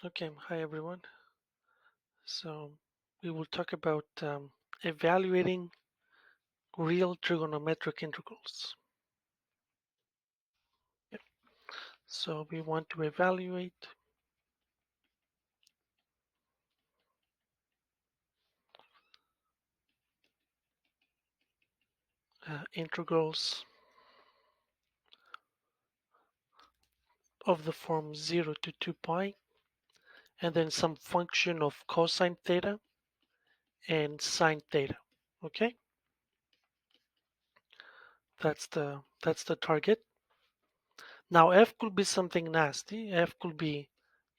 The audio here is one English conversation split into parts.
Okay, hi everyone. So we will talk about evaluating real trigonometric integrals. Yep. So we want to evaluate integrals of the form 0 to 2 pi, and then some function of cosine theta and sine theta. Okay, that's the target. Now f could be something nasty. F could be,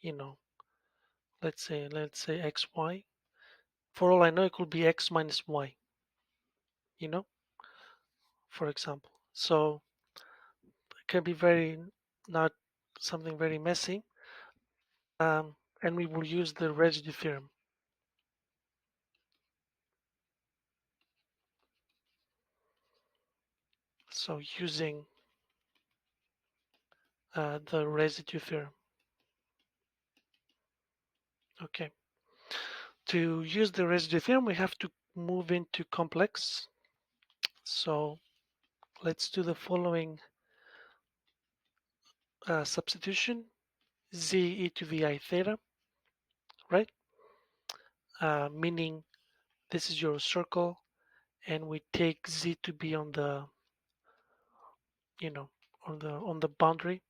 you know, let's say xy. For all I know, it could be x minus y. You know, for example. So it can be very not something very messy, and we will use the residue theorem. So using the residue theorem. Okay. To use the residue theorem, we have to move into complex. So let's do the following substitution: z e to the I theta, right? Meaning this is your circle, and we take z to be on the, on the boundary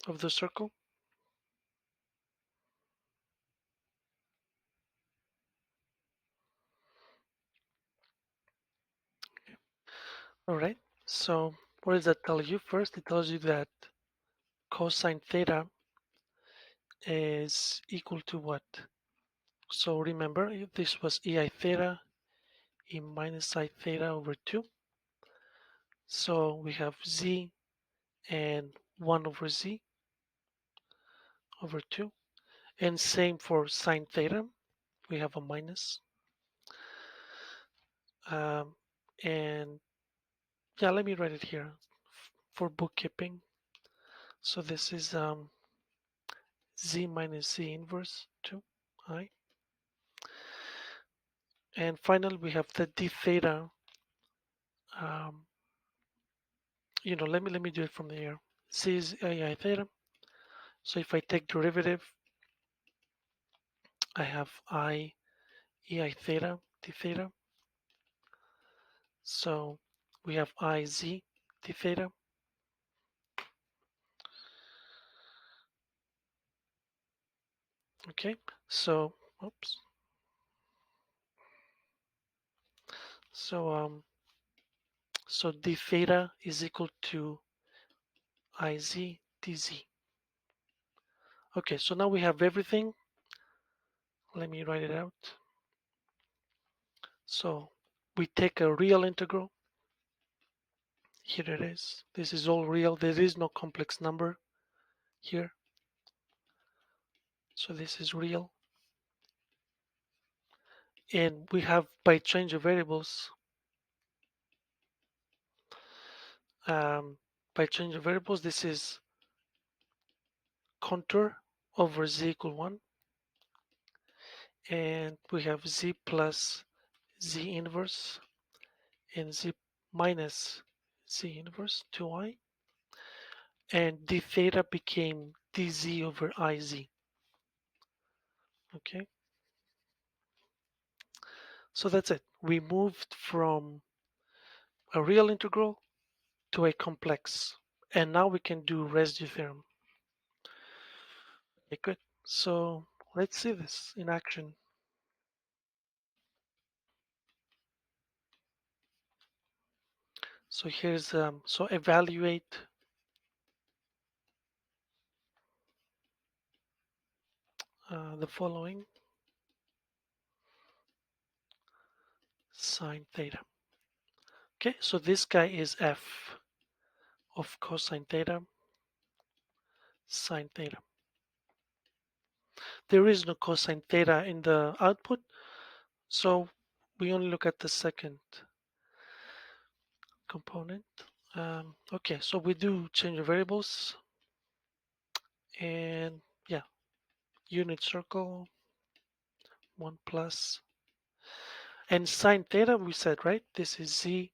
of the circle. All right. So what does that tell you? First, it tells you that cosine theta is equal to what? So remember, if this was ei theta, e minus I theta over 2. So we have z and 1 over z over 2. And same for sine theta. We have a minus. Um, and yeah, let me write it here for bookkeeping. So this is z minus z inverse 2i. And finally, we have the d theta. Um, let me do it from here. C is ai theta. So if I take derivative, I have I ei theta d theta. So we have I z d theta. Okay, so oops. So d theta is equal to Iz dz. Okay, so now we have everything. Let me write it out. So we take a real integral. Here it is. This is all real. There is no complex number here. So this is real. And we have by change of variables. By change of variables, this is contour over z equal 1. And we have z plus z inverse and z minus z inverse 2i. And d theta became dz over iz. Okay, so that's it. We moved from a real integral to a complex, and now we can do residue theorem. Okay, good. So let's see this in action. So here's so evaluate the following: sine theta. Okay, so this guy is f of cosine theta sine theta. There is no cosine theta in the output, so we only look at the second component. Okay, so we do change the variables, and yeah, unit circle 1 plus, and sine theta we said, right? This is z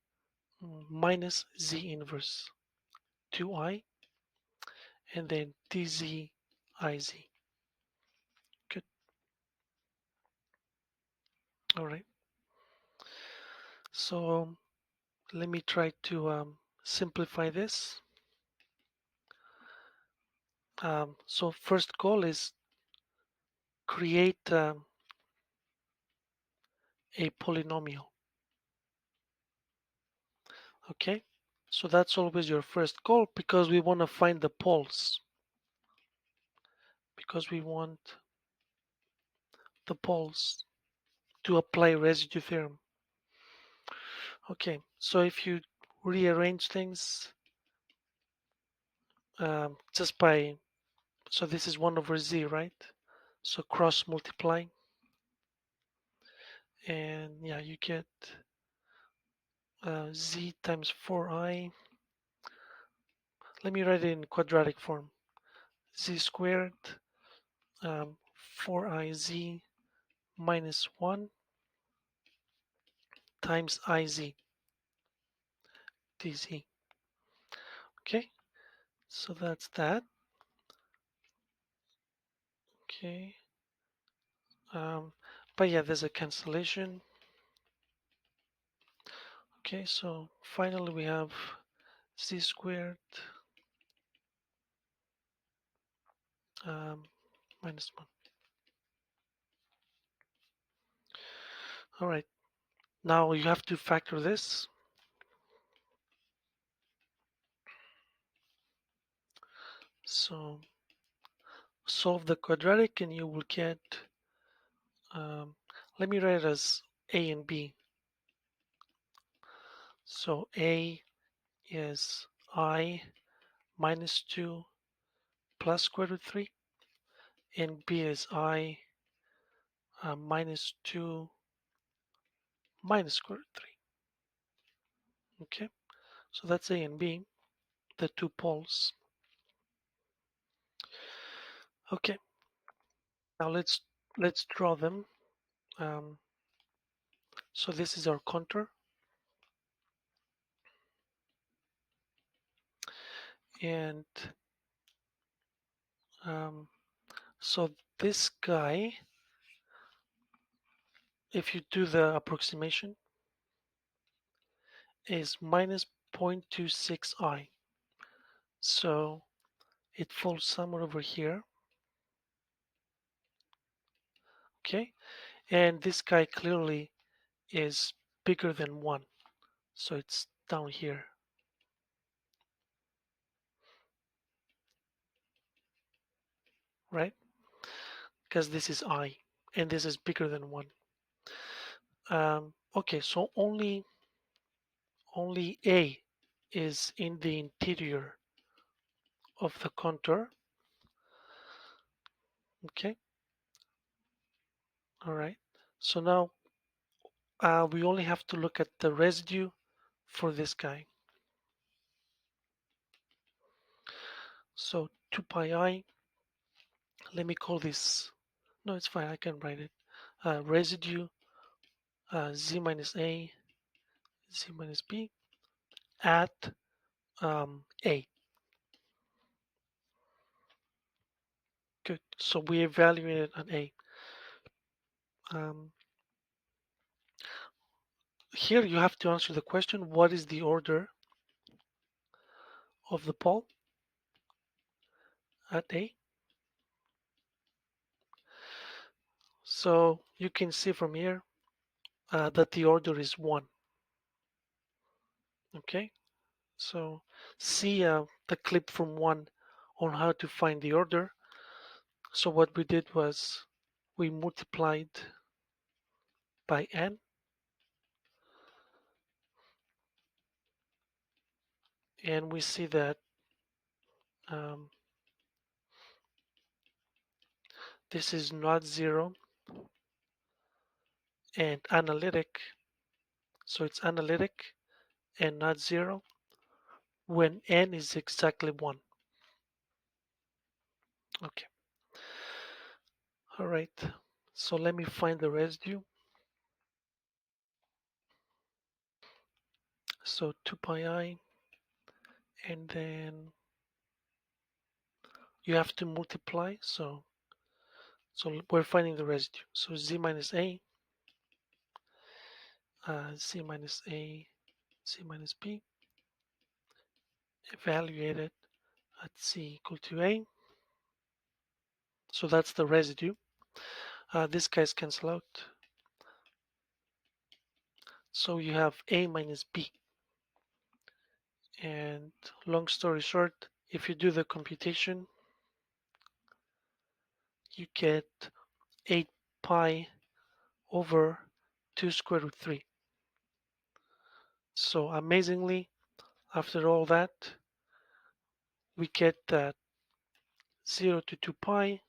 minus z inverse 2I, and then dz iz. Good. All right. So let me try to simplify this. So first goal is create a polynomial. Okay, so that's always your first goal because we want to find the poles. Because we want the poles to apply residue theorem. Okay, so if you rearrange things just by, so this is 1 over z, right? So cross multiply, and yeah, you get z times 4i. Let me write it in quadratic form. Z squared 4iz minus 1 times iz dz. Okay, so that's that. Okay, um, but yeah, there's a cancellation. Okay, so finally we have z squared minus 1. All right, now you have to factor this. So solve the quadratic and you will get, um, let me write it as a and b. So a is I minus 2 plus square root 3, and b is I minus 2 minus square root 3. Okay, so that's a and b, the two poles. Okay, now let's draw them. Um, so this is our contour, and um, so this guy, if you do the approximation, is minus 0.26i. So it falls somewhere over here. Okay, and this guy clearly is bigger than 1, so it's down here, right? Because this is I and this is bigger than 1. Okay, so only A is in the interior of the contour. Okay, all right. So now we only have to look at the residue for this guy. So 2 pi I, let me call this, no, it's fine, I can write it. Residue z minus a, z minus b at a. Good, so we evaluated at a. Um, Here you have to answer the question, what is the order of the pole at A? So you can see from here that the order is 1. Okay, so see the clip from 1 on how to find the order. So what we did was we multiplied by n, and we see that um, this is not 0 and analytic. So it's analytic and not 0 when n is exactly 1. Okay, All right. So let me find the residue. So 2 pi I, and then you have to multiply. So we're finding the residue. So z minus a, z minus a, z minus b, evaluated at z equal to a. So that's the residue. These guys cancel out. So you have a minus b. And long story short, if you do the computation, you get 8 pi over 2 square root 3. So amazingly, after all that, we get that 0 to 2 pi,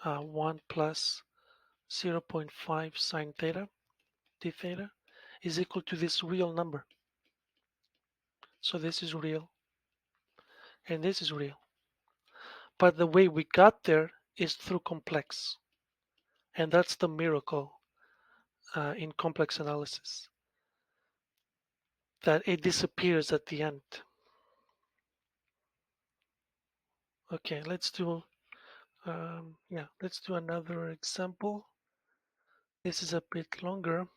1 plus 0.5 sine theta, d theta, is equal to this real number. So this is real, and this is real. But the way we got there is through complex. And that's the miracle in complex analysis, that it disappears at the end. Okay, let's do let's do another example. This is a bit longer,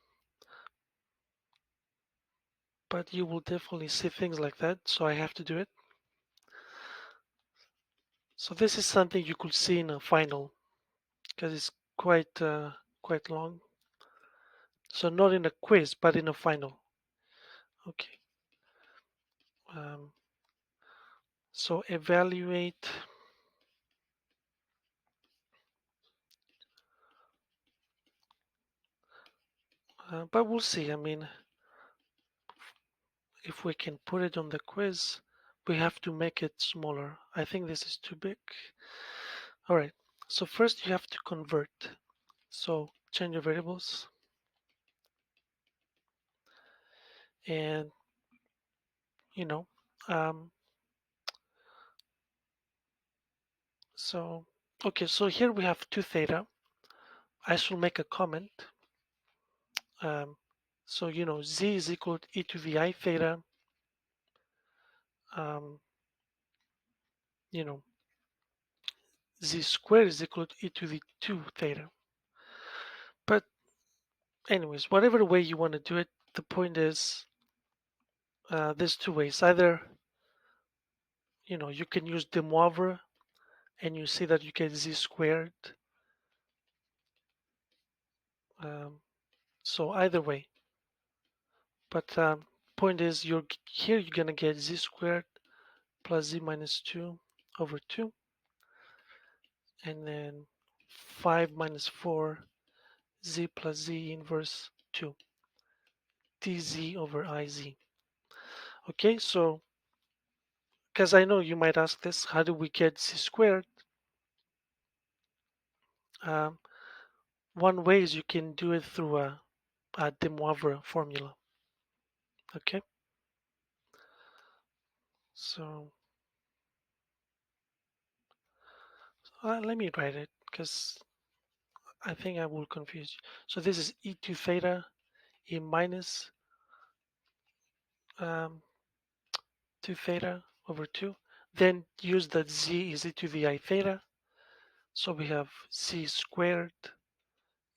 but you will definitely see things like that, so I have to do it. So this is something you could see in a final, because it's quite long. So not in a quiz, but in a final. Okay. Um, so evaluate. But we'll see. I mean, if we can put it on the quiz, we have to make it smaller. I think this is too big. All right. So first you have to convert. So change your variables, and you know, um, so okay. So here we have 2 theta. I should make a comment. Um, so z is equal to e to the I theta. Um, you know, z squared is equal to e to the 2 theta. But anyways, whatever way you want to do it, the point is there's 2 ways. Either you can use de Moivre, and you see that you get z squared. Um, so either way. But point is, you're gonna get z squared plus z minus 2 over 2, and then 5 minus 4 z plus z inverse 2 dz over iz. Okay, so because I know you might ask this, how do we get z squared? Um, one way is you can do it through a de Moivre formula. Okay, so let me write it because I think I will confuse you. So this is e2 theta e minus 2 theta over 2. Then use that z is e to the I theta. So we have z squared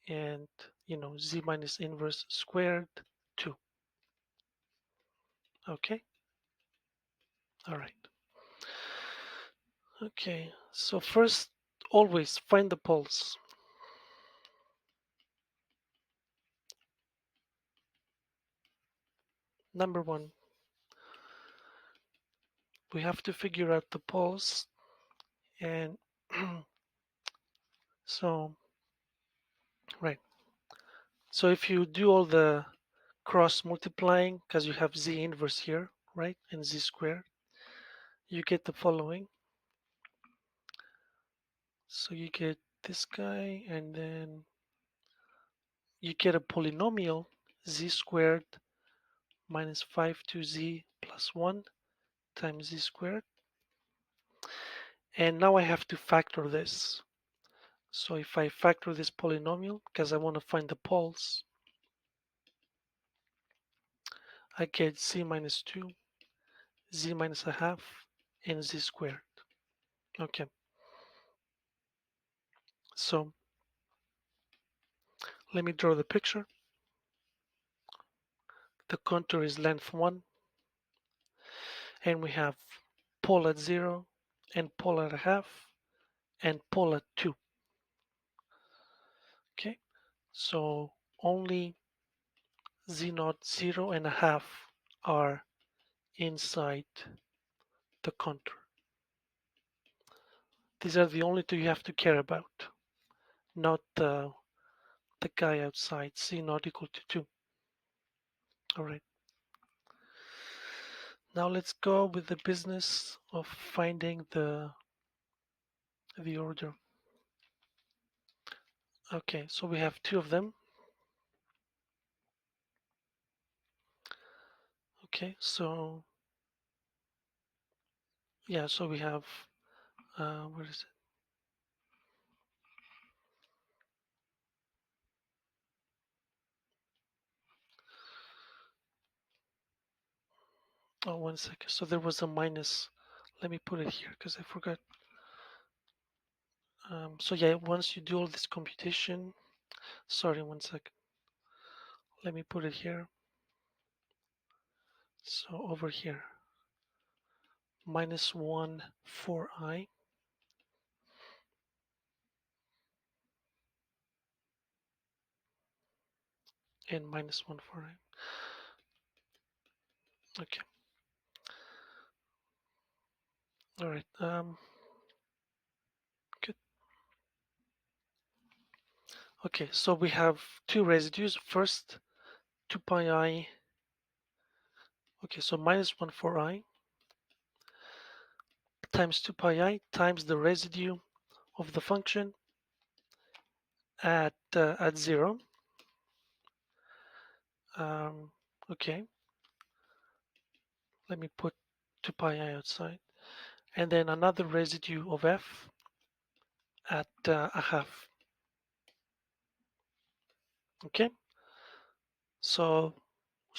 and z minus inverse squared 2. Okay, all right. Okay, so first always find the poles. Number 1, we have to figure out the poles, and so right. So if you do all the cross multiplying, because you have z inverse here, right, and z squared, you get the following. So you get this guy, and then you get a polynomial z squared minus 5 2z plus 1 times z squared. And now I have to factor this. So if I factor this polynomial, because I want to find the poles, I get z minus 2, z minus a half, and z squared. Okay, so let me draw the picture. The contour is length 1, and we have pole at 0, and pole at a half, and pole at 2. Okay, so only z naught 0 and a half are inside the contour. These are the only two you have to care about, not the guy outside, c not equal to 2. All right. Now let's go with the business of finding the order. Okay, so we have two of them. Okay, so yeah, so we have where is it? Oh, 1 second. So there was a minus. Let me put it here because I forgot. So yeah, once you do all this computation, sorry, 1 second. Let me put it here. So over here, minus 1 4i, and minus 1 4i. Okay. All right. Good. Okay, so we have two residues. First, 2 pi I. Okay, so minus 1 4i times 2 pi I times the residue of the function at 0. Um, okay, let me put 2 pi I outside. And then another residue of f at a half. Okay, so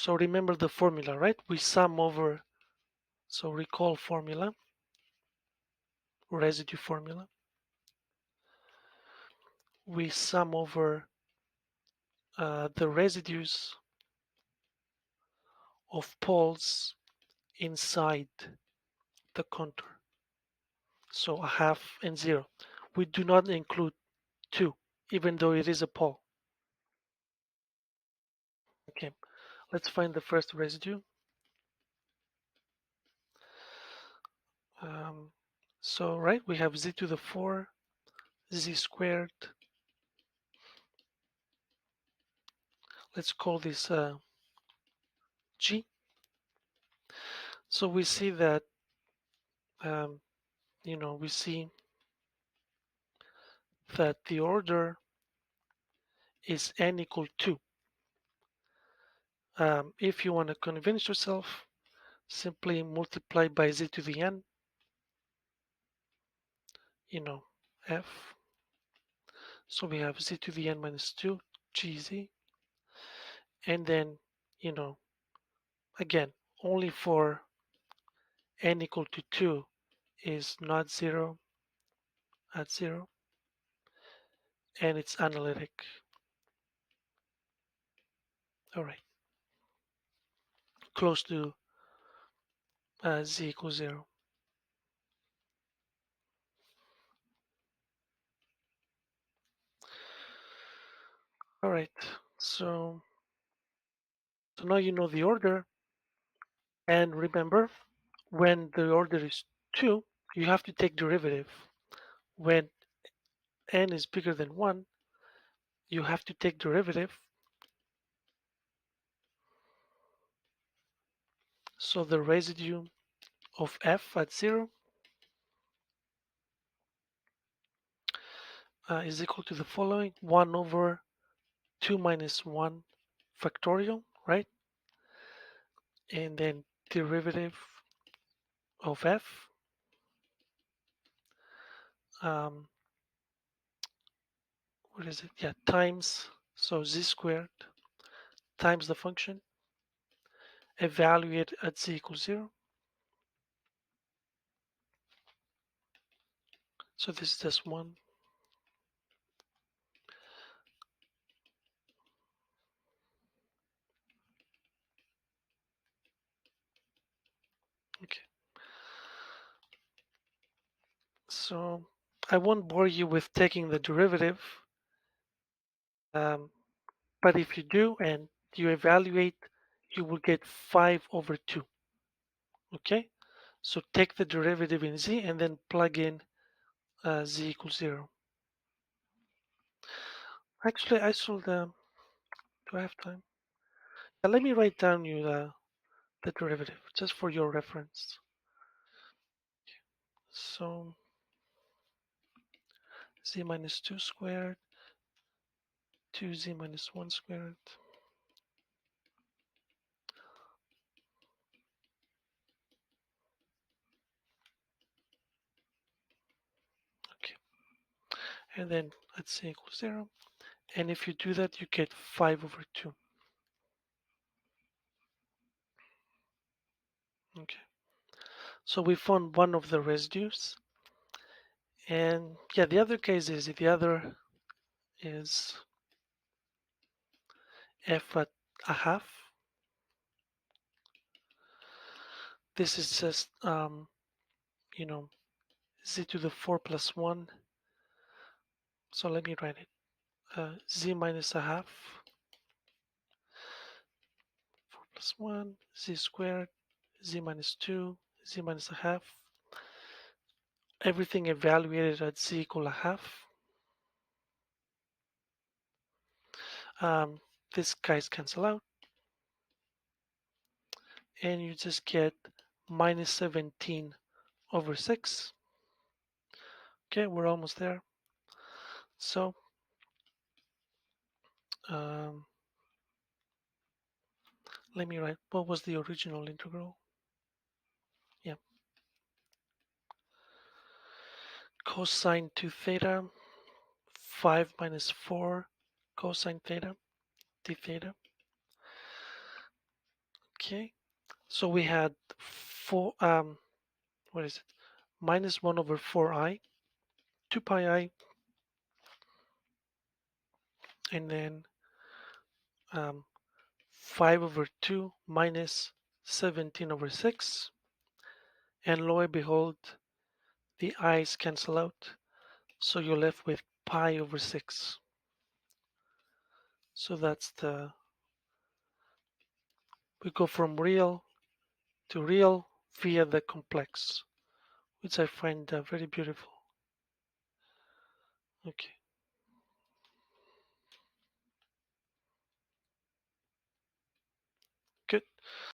remember the formula, right? We sum over, so recall formula, residue formula. We sum over the residues of poles inside the contour. So a half and 0. We do not include 2, even though it is a pole. Okay, let's find the first residue. So right, we have z to the 4, z squared. Let's call this g. So we see that, we see that the order is n equal 2. If you want to convince yourself, simply multiply by z to the n, f. So we have z to the n minus 2, gz. And then, again, only for n equal to 2 is not 0 at 0, and it's analytic. All right, close to z equals 0. All right, so now you know the order, and remember, when the order is 2, you have to take derivative. When n is bigger than 1, you have to take derivative. So the residue of f at 0 is equal to the following: 1 over 2 minus 1 factorial, right? And then derivative of f um, what is it? Yeah, times, so z squared times the function, evaluate at z equals 0. So this is just 1. Okay. So I won't bore you with taking the derivative, um, but if you do and you evaluate, you will get 5 over 2. Okay, so take the derivative in z and then plug in z equals 0. Actually, I should, do I have time? Let me write down you the derivative just for your reference. So z minus 2 squared, 2z minus 1 squared. Okay, and then let's say equals 0. And if you do that, you get 5 over 2. Okay, so we found one of the residues. And yeah, the other case is the other is f at a half. This is just, you know, z to the 4 plus 1. So let me write it. Z minus a half, 4 plus 1, z squared, z minus 2, z minus a half. Everything evaluated at z equal a half. These guys cancel out. And you just get minus 17 over 6. Okay, we're almost there. So um, let me write, what was the original integral? Yeah, cosine 2 theta, 5 minus 4 cosine theta, d theta. Okay, so we had 4, what is it? Minus 1 over 4i, 2 pi I, and then 5 over 2 minus 17 over 6. And lo and behold, the i's cancel out. So you're left with pi over 6. So that's we go from real to real via the complex, which I find very beautiful. Okay, good.